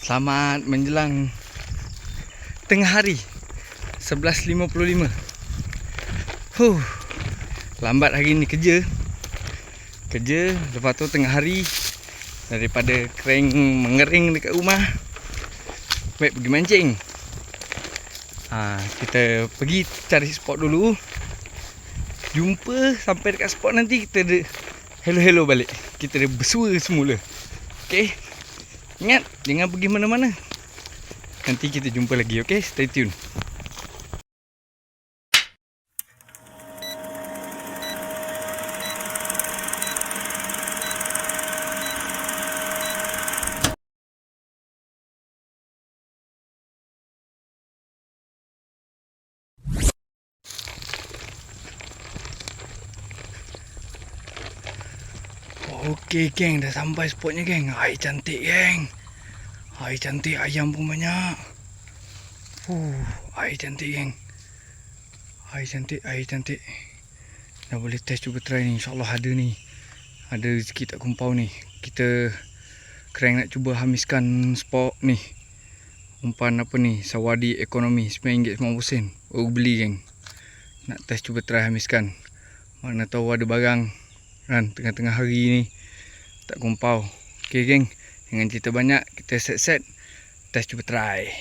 Selamat menjelang tengah hari 11.55. Lambat hari ni kerja. Lepas tu tengah hari, daripada kering mengering dekat rumah, baik pergi mancing. Kita pergi cari spot dulu. Jumpa sampai dekat spot nanti kita hello balik. Kita bersua semula. Okay, ingat jangan pergi mana-mana. Nanti kita jumpa lagi, okay? Stay tune. Okey geng, dah sampai spotnya geng. Air cantik geng. Air cantik, ayam pun banyak. Air cantik geng. Air cantik. Dah boleh test, cuba try ni. InsyaAllah ada ni. Ada rezeki tak kumpau ni. Kita kerang nak cuba hamiskan spot ni. Umpan apa ni, Sawadee ekonomi RM9.90. Baru beli geng. Nak test, cuba try hamiskan. Mana tahu ada barang kan tengah-tengah hari ni tak kumpau. Okay geng, jangan cerita banyak, kita set test, cuba try.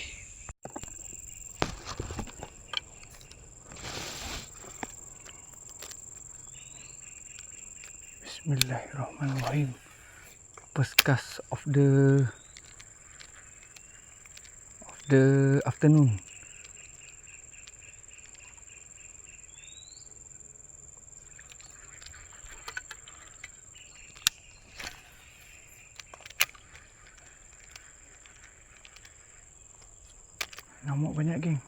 Bismillahirrahmanirrahim. First cast of the afternoon. Nampak banyak geng.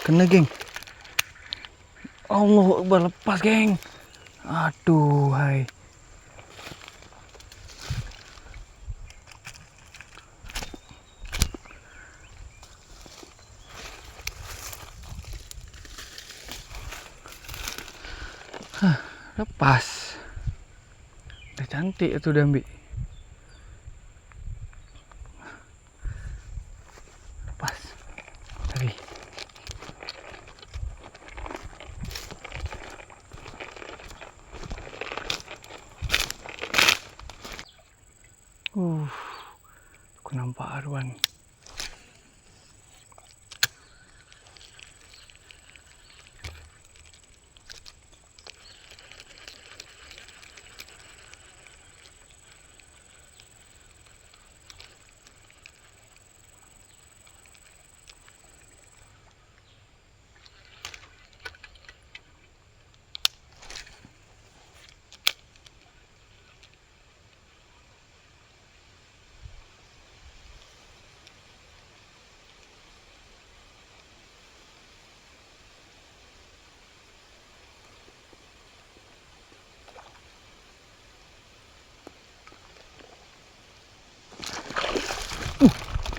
Kena geng. Allahu Akbar, lepas geng. Aduh hai. Lepas. Dah cantik tu dah ambil. Lepas. Lagi. Aku nampak aruan.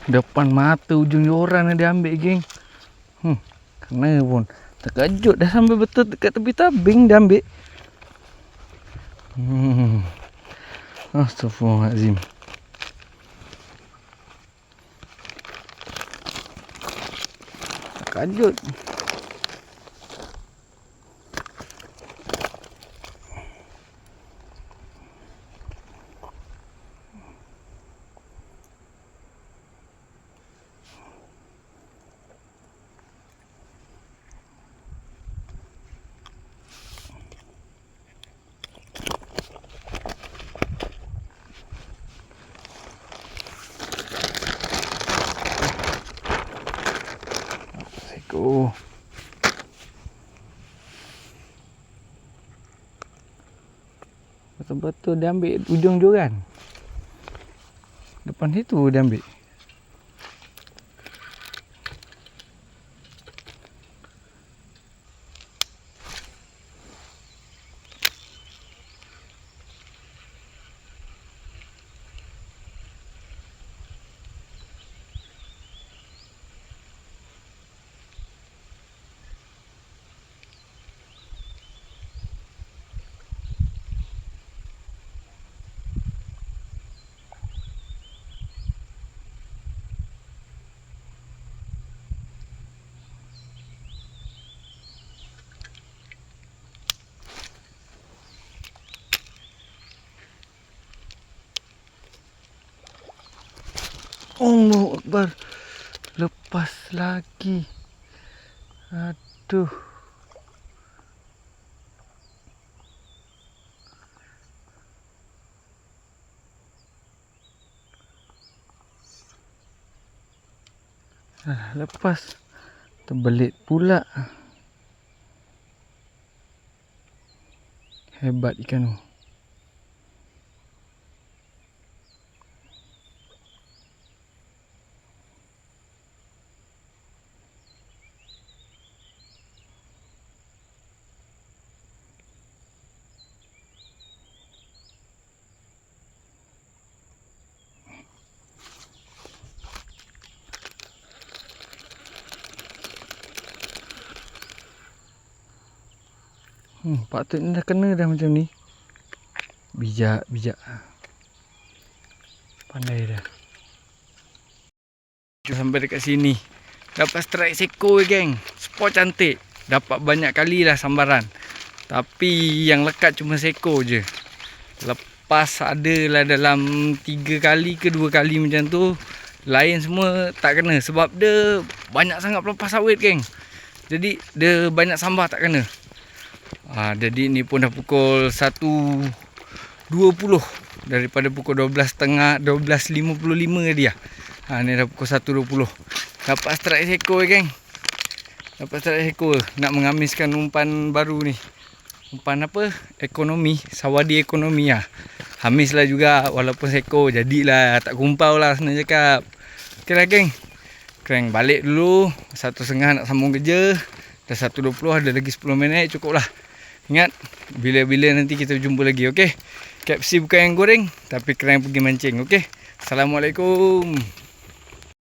Depan mata ujung joran dia ambil geng. Kena pun. Terkejut dah sampai betul dekat tepi tabing dia ambil. Astaghfirullahaladzim. Terkejut. Betul-betul dia ambil ujung joran. Depan situ dia ambil. Allahu Akbar. Lepas lagi. Aduh. Lepas. Terbelit pula. Hebat ikan tu. Patutnya dah kena dah macam ni. Bijak. Pandai dah. Sampai dekat sini. Dapat strike seko geng. Spot cantik. Dapat banyak kali lah sambaran. Tapi yang lekat cuma seko je. Lepas ada lah dalam 3 kali ke 2 kali macam tu. Lain semua tak kena. Sebab dia banyak sangat pelepas sawit geng. Jadi dia banyak sambah tak kena. Jadi ni pun dah pukul 1.20 daripada pukul 12.30, 12.55 dia. Ni dah pukul 1.20. Dapat strike seko geng. Dapat strike seko. Nak mengamiskan umpan baru ni. Umpan apa? Ekonomi. Sawadi ekonomi lah. Hamis lah juga walaupun seko. Jadilah tak kumpau lah senang cakap. Okay lah geng. Crank balik dulu. 1.30 nak sambung kerja. Dah 1.20, ada lagi 10 minit cukup lah. Ingat, bila-bila nanti kita jumpa lagi, okey? KFC bukan yang goreng, tapi kerang pergi mancing, okey? Assalamualaikum.